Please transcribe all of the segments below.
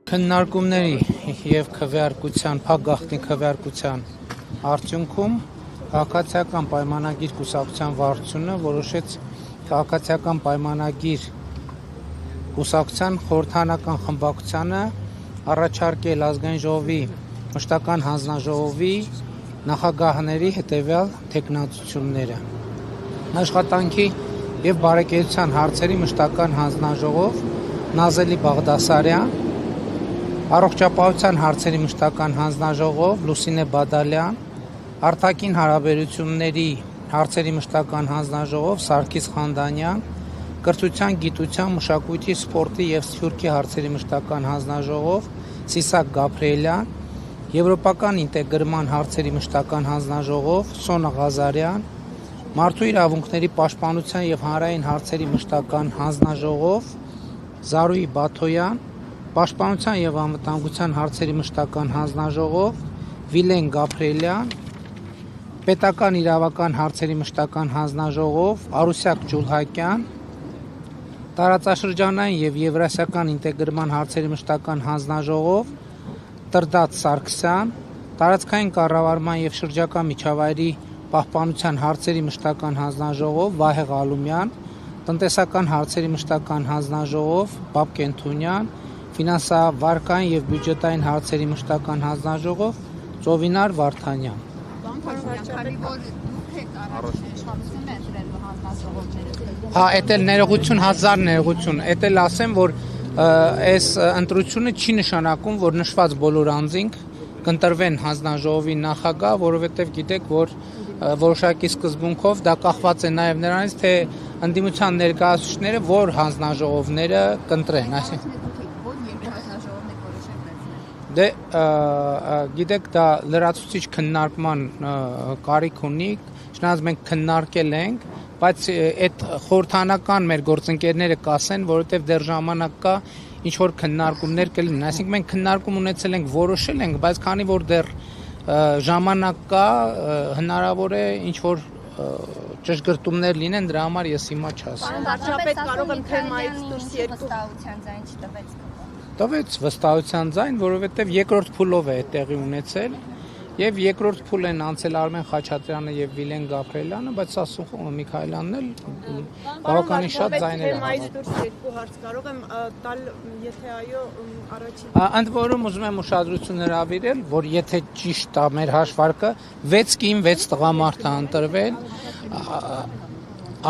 Քննարկումների և քվեարկության, փակ գաղտնի քվեարկության արդյունքում քաղաքացիական պայմանագիր կուսակցության վարչությունը որոշեց քաղաքացիական պայմանագիր կուսակցության խորհրդարանական խմբակցությանը առաջարկել ազգային ժողովի մշտական հանձնաժողովի նախագահների հետևյալ թեկնածությունները. Աշխատանքի և բարեկեցության հարցերի մշտական հանձնաժողով Նազելի Բաղդասարյան, առողջապահության հարցերի մշտական հանձնաժողով Լուսինե Բադալյան, արտաքին հարաբերությունների հարցերի մշտական հանձնաժողով Սարգիս Խանդանյան, կրթության, գիտության, մշակույթի, սպորտի և սփյուռքի հարցերի մշտական հանձնաժողով Սիսակ Գաբրիելյան, եվրոպական ինտեգրման հարցերի մշտական հանձնաժողով Սոնա Ղազարյան, մարդու իրավունքների պաշտպանության և հանրային հարցերի մշտական հանձնաժողով Զարուհի Բաթոյան, պաշտպանության և անվտանգության հարցերի մշտական հանձնաժողով Վիլեն Գաբրիելյան, պետական իրավական հարցերի մշտական հանձնաժողով Արուսյակ Ջուլհակյան, տարածաշրջանային և եվրասիական ինտեգրման հարցերի մշտական հանձնաժողով Տրդատ Սարգսյան, տարածքային կառավարման և շրջակա միջավայրի պահպանության հարցերի մշտական հանձնաժողով Վահե Ղալումյան, տնտեսական հարցերի մշտական հանձնաժողով Բաբկեն Թունյան, ֆինանսավարկային և բյուջետային հարցերի մշտական հանձնաժողով Ծովինար Վարդանյան։ Էդ էլ ներողություն, հազար ներողություն, էդ էլ ասեմ, որ այս ընտրությունը չի նշանակում, որ նշված բոլոր անձինք կընտրվեն հանձնաժողովի նախագահ, որովհետև գիտեք, որ որոշակի սկզբունքով դա կախված է նաև նրանից, թե ընդդիմության ներկայացուցիչները որ հանձնաժողովները կընտրեն, դե գիտեք, դա լրացուցիչ քննարկման կարիք ունի, չնայած մենք քննարկել ենք, բայց այդ խորհրդարանական մեր գործընկերները կասեն, որովհետև դեռ ժամանակ կա, ինչ որ քննարկումներ կլինեն, այսինքն մենք քննարկում ունեցել ենք, որոշել ենք, բայց քանի որ դեռ ժամանակ կա, հնարավոր է ինչ որ ճշգրտումներ լինեն, դրա համար ես հիմա չասեմ։ Վարչապետ, կարող եմ թեմայից դուրս երկու տվեց վստահության ձայն, որովհետև երկրորդ փուլով է տեղի ունեցել եւ երկրորդ փուլ են անցել Արմեն Խաչատրյանը եւ Վիլեն Գաբրիելյանը, բայց Սասուն Միքայելյանն էլ բավականին շատ ձայներ է։ Թեմայից դուրս երկու հարց կարող եմ տալ, եթե այո, առաջին։ Ընդ որում ուզում եմ ուշադրություն հրավիրել, որ եթե ճիշտ է մեր հաշվարկը 6 կին 6 տղամարդ է ընտրվել,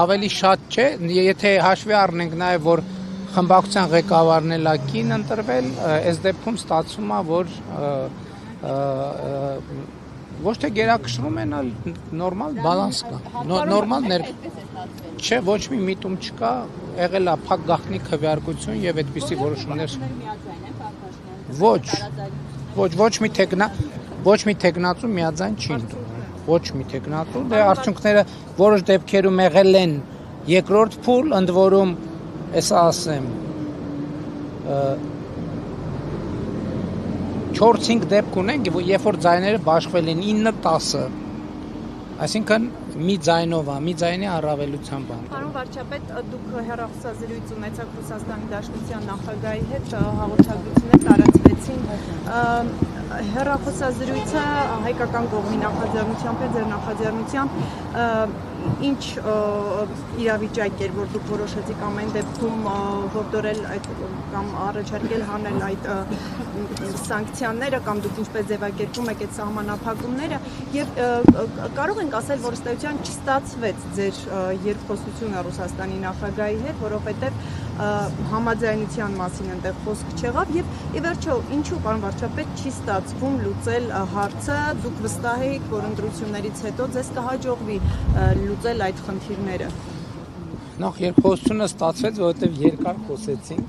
ավելի շատ չէ, եթե հաշվի առնենք նաեւ որ խմբակցության ղեկավարն էլ կին ընտրվել, այս դեպքում ստացվում է, որ ոչ թե գերակշռում են, այլ նորմալ բալանս կա, նորմալ չէ, ոչ մի միտում չկա, եղել է փակ գաղտնի քվեարկություն եւ այդպիսի որոշումներ։ Ոչ մի տեխնացու միաձայն չի ընտրում, ոչ մի տեխնացու, դե արդյունքները որոշ դեպքերում եղել են երկրորդ փուլ, ընդ որում Էսա ասեմ 4-5 դեպք ունենք, երբ որ ձայները բաշխվել են 9-10, այսինքն մի ձայնով է, մի ձայնի առավելությամբ է։ Պարոն վարչապետ, դուք հեռախոսազրույց ունեցաք Ռուսաստանի Դաշնության նախագահի հետ, հաղորդագրություններ տարածվեցին։ Հեռախոսազրույցը հայկական կողմի նախաձեռնությամբ է, ձեր նախաձեռնությամբ ինչ իրավիճակ էր, որ դուք որոշեցիք ամեն դեպքում հորդորել կամ առաջարկել հանել այդ սանկցիաները կամ դուք ինչպես ձևակերպում եք այդ սահմանափակումները եւ կարող ենք ասել, որ ըստ էության չստացվեց ձեր երկխոսությունը Ռուսաստանի նախագահի հետ, որովհետեւ համաձայնության մասին այնտեղ խոսք չեղավ եւ ի վերջո ինչու պարոն վարչապետ չի ստացվում լուծել հարցը, դուք վստահ եք, որ ընտրություններից հետո ձեզ կհաջողվի լուծել այդ խնդիրները։ Նախ երկխոսությունը ստացվեց, որովհետև երկար խոսեցինք։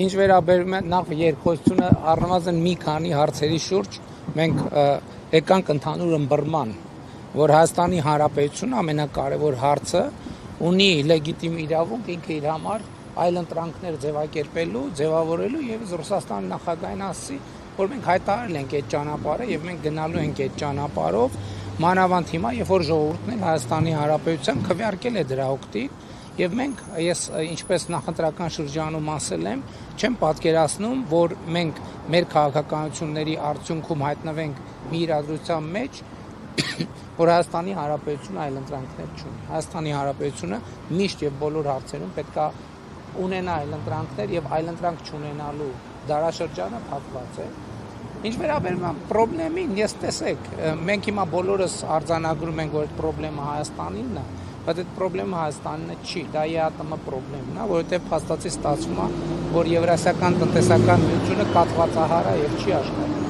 Ինչ վերաբերում է նախ երկխոսությունը առնվազն մի քանի հարցերի շուրջ մենք եկանք ընդհանուր ըմբռնման, որ Հայաստանի Հանրապետությունը ամենակարևոր հարցը ունի լեգիտիմ իրավունք ինքը իր համար այլ ընտրանքներ ձևակերպելու, ձևավորելու եւ Ռուսաստանի նախագահին ասի, որ մենք հայտարարել ենք այդ ճանապարհը եւ մենք գնալու ենք այդ ճանապարհով, մանավանդ հիմա, երբ որ ժողովուրդն էլ Հայաստանի Հանրապետության քվեարկել է դրա օգտին եւ մենք ես ինչպես նախընտրական շրջանում ասել եմ, չեմ պատկերացնում, որ մենք մեր քաղաքականությունների արդյունքում հայտնվենք մի իրադրության մեջ, որ Հայաստանի Հանրապետությունը այլընտրանքներ չունի։ Հայաստանի Հանրապետությունը միշտ եւ բոլոր հարցերում պետք է ունենա այլընտրանքներ եւ այլընտրանք չունենալու դարաշրջանը փակված է։ Ինչ վերաբերում է խնդրին, ես տեսեք, մենք հիմա բոլորս արձանագրում ենք, որ այդ խնդրը Հայաստանինն է, բայց այդ խնդրը Հայաստանինը չի, դա ԵԱՏՄ խնդրն է, որովհետեւ փաստացի ստացվում է, որ Եվրասիական տնտեսական միությունը կաթվածահար է եւ չի աշխատում։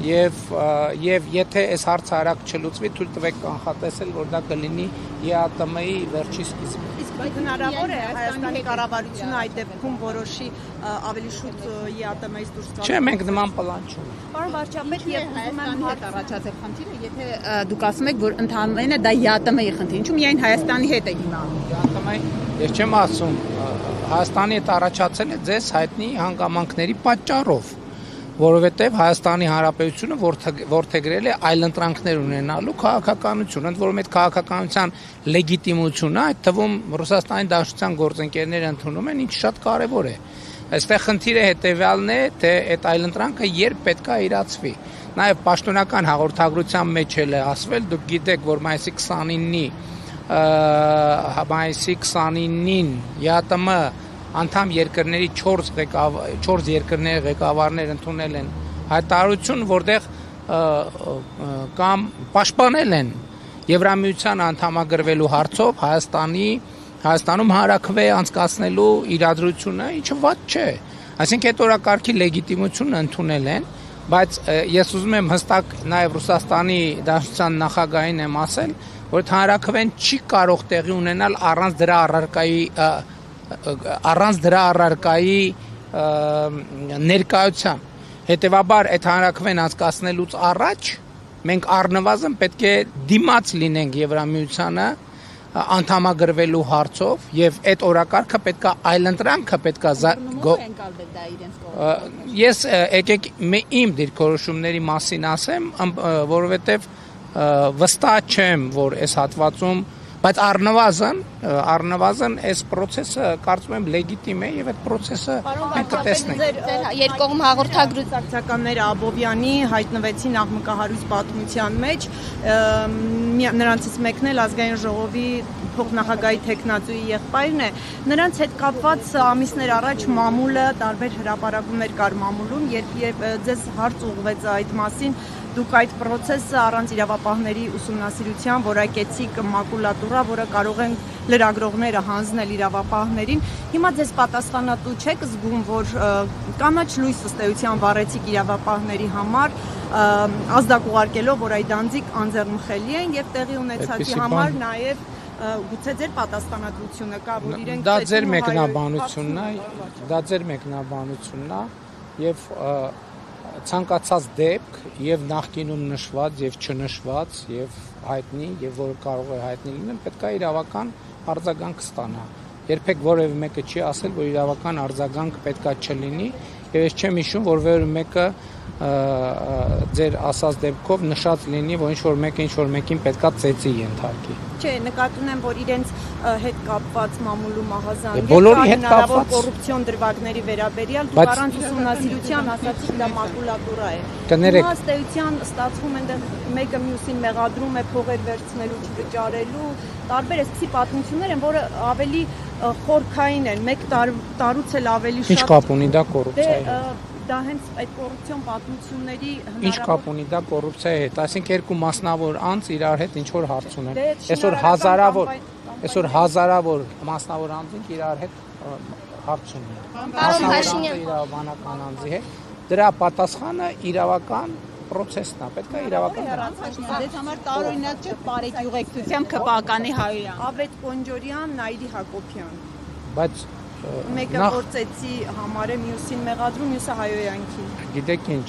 Եվ եթե այս հարցը արագ չլուծվի, թույլ տվեք կանխատեսել, որ դա կլինի ԵԱՏՄ-ի վերջի սկիզբը։ Իսկ հնարավոր է Հայաստանի կառավարությունը այդ դեպքում որոշի ավելի շուտ ԵԱՏՄ-ից դուրս գալ։ Չէ, մենք նման պլան չունենք։ Պարոն վարչապետ, եւ Հայաստանի հետ առաջացել խնդիրը, եթե դուք ասում եք, որ ընդհանրապես դա ԵԱՏՄ-ի խնդիր, ինչու՞ միայն Հայաստանի հետ է հիմա։ ԵԱՏՄ-ի, ես չեմ ասում, Հայաստանի հետ առաջացել է ձեզ հայտնի հանգամանքների պատճառով, որովհետև Հայաստանի Հանրապետությունը որդեգրել է այլընտրանքներ ունենալու քաղաքականություն, ընդ որում այդ քաղաքականության լեգիտիմությունը, այդ թվում Ռուսաստանի Դաշնության գործընկերները ընդունում են, ինչ շատ կարևոր է։ Այստեղ խնդիրը հետևյալն է, թե այդ այլընտրանքը երբ պետք է իրացվի։ Նաև պաշտոնական հաղորդագրության մեջ էլ է ասվել, դուք գիտեք, որ մայիսի 29-ին ԵԱՏՄ անդամ երկրների 4 երկրների ղեկավարներ ընդունել են հայտարարություն, որտեղ կամ պաշտպանել են Եվրամիության անդամագրվելու հարցով Հայաստանում հանրաքվե անցկացնելու իրադրությունը, ինչը վատ չէ։ Այսինքն այդ օրակարգի լեգիտիմությունը ընդունել են, բայց ես ուզում եմ հստակ նաև Ռուսաստանի Դաշնության նախագահին եմ ասել, որ հանրաքվեն չի կարող տեղի ունենալ առանց դրա առարկայի ներկայության։ Հետևաբար այդ հանրաքվեն անցկացնելուց առաջ մենք առնվազն պետք է դիմաց լինենք Եվրամիությանը անդամագրվելու հարցով եւ այդ օրակարգը պետք է այլընտրանքը պետք է ես եկեք իմ դիրքորոշումների մասին ասեմ, որովհետեւ վստահ չեմ, որ այս հատվածում, բայց առնվազն այս process-ը կարծում եմ լեգիտիմ է եւ այդ process-ը մենք կտեսնենք։ Երկկողմ հաղորդագրությունները Աբովյանի հայտնվեցին աղմկահարույց պատմության մեջ, նրանցից մեկն էլ ազգային ժողովի փոխնախագահի տեխնացուի եղբայրն է։ Նրանց հետ կապված ամիսներ առաջ մամուլը տարբեր հրապարակումներ կար մամուլում, երբ ձեզ հարց ուղղվեց այդ մասին, դուք այդ process-ը առանց իրավապահների ուսումնասիրության որակեցիք մակուլատուրա, որը կարող են լրագրողները հանձնել իրավապահներին։ Հիմա ձեզ պատասխանատու չեք զգում, որ կանաչ լույս ըստ էության վառեցիք իրավապահների համար, ազդակ ուղարկելով, որ այդ անձիկ անձեռնմխելի են եւ տեղի ունեցածի համար նաեւ գուցե ձեր պատասխանատվությունը կա, որ իրենք դա ձեր մեկնաբանությունն է եւ ցանկացած դեպք եւ նախկինում նշված եւ չնշված եւ հայտնի եւ որը կարող է հայտնի լինել, պետք է իրավական արձագանք ստանա։ Երբեք որևէ մեկը չի ասել, որ իրավական արձագանք պետքա չլինի, եւ ես չեմ հիշում, որ որևէ մեկը ձեր ասած դեպքով նշած լինի, որ ինչ-որ մեկը ինչ-որ մեկին պետքա ծեծի ենթարկի։ Չէ, նկատի ունեմ, որ իրենց հետ կապված մամուլու մահազանգ բոլորի հետ կապված կոռուպցիոն դրվագների վերաբերյալ դուք առանց ուսումնասիրության ասացիք դա մակուլատուրա է։ Կներեք, ըստ էության ստացվում այնտեղ մեկը մյուսին մեղադրում է փողեր վերցնելու, չվճարելու, տարբեր այսպիսի պատմություններ են, որը ավելի խորքային են, մեկ տարուց էլ ավելի շատ։ Ինչ կապ ունի դա կոռուպցիայի հետ։ Դա հենց այդ կոռուպցիոն պատմությունների Ինչ կապ ունի դա կոռուպցիայի հետ։ Այսինքն երկու մասնավոր անձ իրար հետ ինչ որ հարց ունեն։ Այսօր հազարավոր մասնավոր անձինք իրար հետ հարց ունեն։ Մասնավոր իրավաբանական անձի հետ։ Դրա պատասխանը իրավական process-ն է, պետք է իրավական։ Դες համար տարօրինակ չէ բարեկյուղեկցությամբ ԿՊԱԿ-անի Հայոյան։ Ավետ Պոնջորյան, Նայիրի Հակոբյան։ Բայց մեկը գործեցի համար է, մյուսին մեղադրում, մյուսը Հայոյանքի։ Գիտեք ինչ,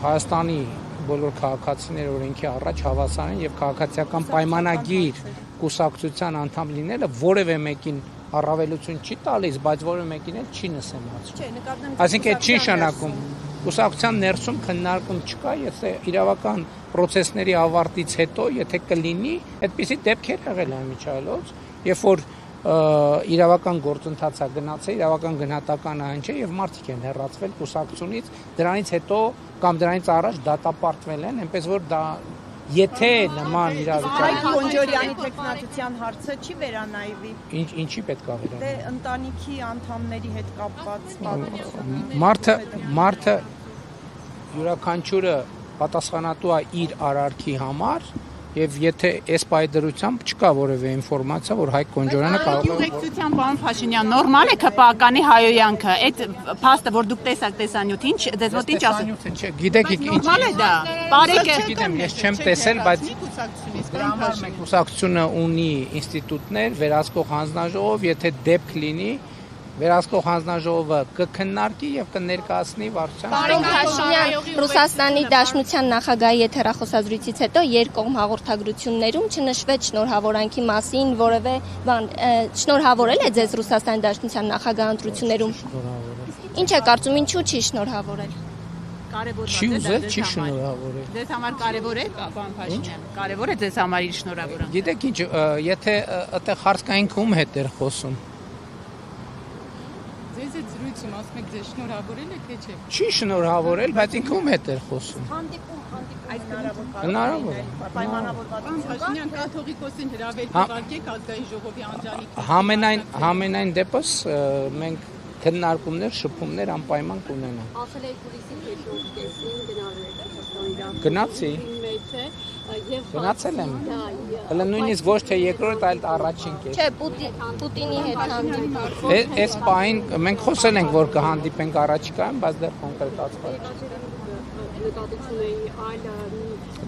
Հայաստանի բոլոր քաղաքացիները օրենքի առաջ հավասար են եւ քաղաքացիական պայմանագիր կուսակցության անդամ լինելը որևէ մեկին առավելություն չի տալիս, բայց որևէ մեկին էլ չի նսեմացում։ Չէ, նկատեմ։ Այսինքն այդ չի նշանակում կուսակցության ներսում քննարկում չկա, եթե իրավական process-ների ավարտից հետո, եթե կլինի, այդպիսի դեպքեր եղել են միջայլոց, երբ որ իրավական գործընթացը գնացել, իրավական գնահատականը հնչել եւ մարդիկ են հեռացվել կուսակցությունից, դրանից հետո կամ դրանից առաջ դատապարտվել են, այնպես որ դա եթե նման իրավիճակ Հայկ Կոնջորյանի տեխնատության հարցը չի վերանայվի։ ինչի պետք է վերանայվի։ Դե ընտանիքի անդամների հետ կապված պատմություն։ Մարդը յուրաքանչյուրը պատասխանատու է իր արարքի համար եւ եթե այս պայդրությամբ չկա որևէ ինֆորմացիա, որ Հայկ Կոնջորյանը կարող է Ուղեկցության պարոն Փաշինյան, նորմալ է ԿՊԱԿ-անի հայոյանքը, այդ փաստը, որ դուք տեսաք տեսանյութին, դες մոտ ինչ ասում։ Չէ, գիտեք Նորմալ է դա։ Բարեկը գիտեմ, ես չեմ տեսել, բայց կուսակցությունը ունի ինստիտուտներ, վերահսկող հանձնաժողով, եթե դեպք լինի վերահսկող հանձնաժողովը կքննարկի եւ կներկայացնի վարչության։ Պարոն Փաշինյան, Ռուսաստանի Դաշնության նախագահի հետ հեռախոսազրույցից հետո երկկողմ հաղորդագրություններում չնշվեց շնորհավորանքի մասին որևէ բան, շնորհավորել է ձեզ Ռուսաստանի Դաշնության նախագահ ընտրություններում։ Ինչ է կարծում, ինչու չի շնորհավորել։ Չի ուզել, չի շնորհավորել։ Ձեզ համար կարևոր է, պարոն Փաշինյան, կարևոր է ձեզ համար իր շնորհավորանքը։ Գիտեք ինչ, եթե այդտեղ հարցկային ում հետ էր խոսում։ Ձեզ այդ զրույցում ասում եք ձեզ շնորհավորել եք, թե չէ։ Չի շնորհավորել, բայց ինքը ում հետ էր խոսում։ Հնարավոր է։ Պայմանավորված։ Փաշինյան կաթողիկոսին հրավեր կուղարկեք ազգային ժողովի անջանիք։ Համենայն դեպս մենք քննարկումներ, շփումներ անպայման կունենանք։ Ասել եք հուլիսի երկրորդ կեսին գնալու Գնացի։ Գնացել եմ։ Հələ նույնիսկ ոչ թե երկրորդ, այլ առաջին կես։ Չէ, Պուտինի հետ հանդիպում։ Այս պահին մենք խոսել ենք, որ կհանդիպենք առաջիկայում, բայց դեռ կոնկրետացված չէ։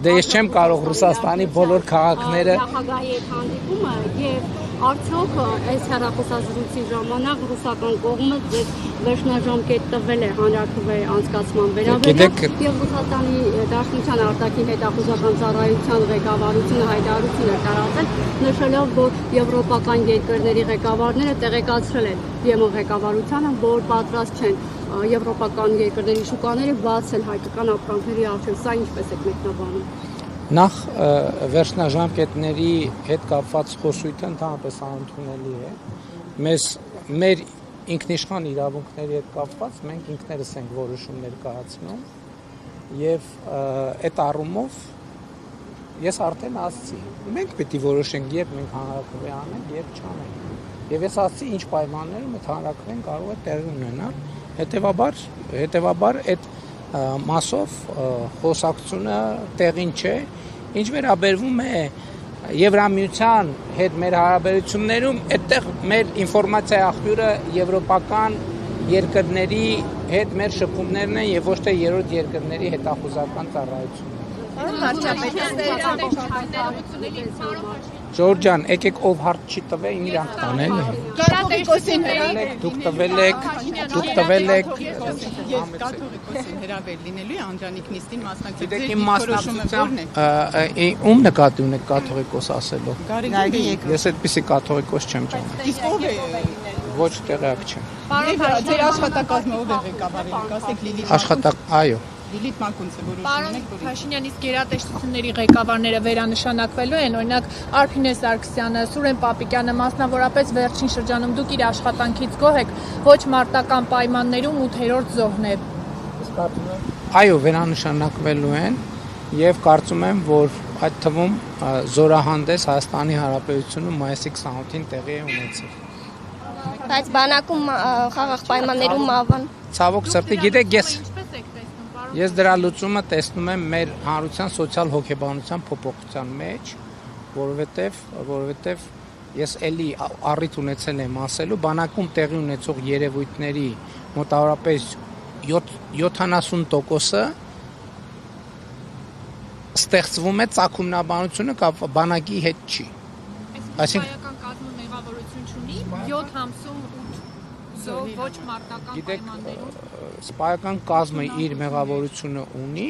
Դե ես չեմ կարող Ռուսաստանի բոլոր քաղաքները նախագահի հետ հանդիպումը եւ արդյոք այս հեռախոսազրույցի ժամանակ ռուսական կողմը ձեզ վերջնաժամկետ տվել է հանրաքվեի անցկացման վերաբերյալ եւ Ռուսաստանի Դաշնության արտաքին հետախուզական ծառայության ղեկավարությունը հայտարարություն է տարածել, նշելով, որ եվրոպական երկրների ղեկավարները տեղեկացրել են ԵՄ ղեկավարությանը, որ պատրաստ չեն եվրոպական երկրների շուկաները բացել հայկական ապրանքների առջև։ Սա ինչպես է մեկնաբանում։ Նախ վերջնաժամկետների հետ կապված խոսույթը ընդհանրապես անընդունելի է։ Մեր ինքնիշխան իրավունքների հետ կապված մենք ինքներս ենք որոշումներ կայացնում եւ այդ առումով ես արդեն ասացի, մենք պետք է որոշենք, երբ մենք հանրաքվե անենք, երբ չանենք։ Եվ ես ասացի, ինչ պայմաններում այդ հանրաքվեն կարող է տեղի ունենալ։ Հետևաբար այդ մասով խոսակցությունը տեղին չէ, ինչ վերաբերվում է Եվրամիության հետ մեր հարաբերություններում, այդտեղ մեր ինֆորմացիայի աղբյուրը եվրոպական երկրների հետ մեր շփումներն են եւ ոչ թե երրորդ երկրների հետախուզական ծառայությունները։ Ժորժան, եկեք ով հարց չի տվել, իրանք տանել են։ Կաթողիկոսին Դուք տվել եք Ես կաթողիկոսին հրավեր լինելու է անջանիք նիստին մասնակցել։ Գիտեք իմ մասնակցությամբ ում նկատի ունեք կաթողիկոս ասելով։ Ես այդպիսի կաթողիկոս չեմ ճանաչում։ Իսկ ով է Ոչ տեղյակ չեմ։ ձեր աշխատակազմը ով է ղեկավարել, ասեք Լիլիթ Աշխատակ, այո։ Լիլիթ Մակունցը որոշում Պարոն եք, որ Փաշինյան, իսկ գերատեսչությունների ղեկավարները վերանշանակվելու են, օրինակ Արփինե Սարգսյանը, Սուրեն Պապիկյանը, մասնավորապես վերջին շրջանում դուք իր աշխատանքից գոհ եք, ոչ մարտական պայմաններում 8-րդ զոհն է։ Այո, վերանշանակվելու են եւ կարծում եմ, որ այդ թվում զորահանդես Հայաստանի Հանրապետությունում մայիսի 28-ին տեղի է ունեցել։ Բայց բանակում խաղաղ պայմաններում ավան։ Ցավոք սրտի, գիտեք, Ինչպես եք տեսնում, պարոն ես դրա լուծումը տեսնում եմ մեր հանրության սոցիալ հոգեբանության փոփոխության մեջ, որովհետեւ ես էլի առիթ ունեցել եմ ասելու, բանակում տեղի ունեցող երևույթների մոտավորապես 70%-ը ստեղծվում է ծագումնաբանությունը բանակի հետ չի։ Այսինքն կազմը մեղավորություն չունի 7 ամսում 8 զոհ ոչ մարտական պայմաններում։ Սպայական կազմը իր մեղավորությունը ունի,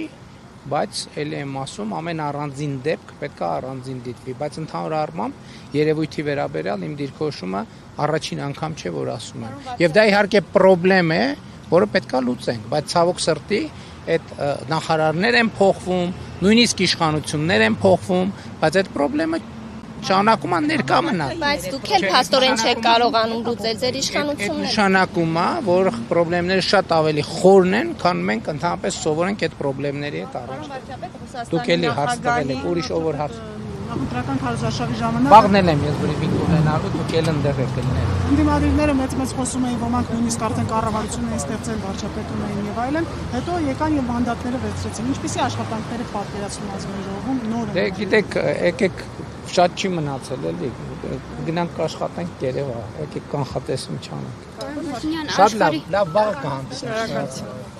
բայց ելի եմ ասում, ամեն առանձին դեպք պետք է առանձին դիտվի, բայց ընդհանուր առմամբ երևույթի վերաբերյալ իմ դիրքորոշումը առաջին անգամ չէ, որ ասում եմ։ Եվ դա իհարկե խնդրեմ է, որը պետք է լուծենք, բայց ցավոք սրտի այդ նախարարներ են փոխվում, նույնիսկ իշխանություններ են փոխվում, բայց այդ խնդրեմը շարունակում է ներկա մնալ։ Բայց դուք էլ փաստորեն չեք կարողանում լուծել ձեր իշխանությունները։ Նշանակում է, որ խնդիրները շատ ավելի խորն են, քան մենք ընդհանրապես սովորենք այդ խնդիրների հետ առաջ։ Դուք էլի հարց տվել եք, ուրիշ ով հարց։ Նախընտրական քարոզարշավի ժամանակ Վաղնել եմ ես բրիֆինգ ունենալու, դուք էլ ընդեղ եք լինել։ ընդդիմադիրները մեծ խոսում էին, ոմանք նույնիսկ արդեն կառավարություն էին ստեղծել, վարչապետում էին եւ այլն, հետո եկան եւ մանդատները վերցրեցին։ Ինչպիսի աշխատանքները պատկերացնում ազգային ժողովում նոր են։ Դե գիտեք, եկեք շատ չի մնացել էլի։ Գնանք աշխատենք երևա, եկեք կանխատեսում չանենք։ Շատ լավ, վաղ կհանդիպենք։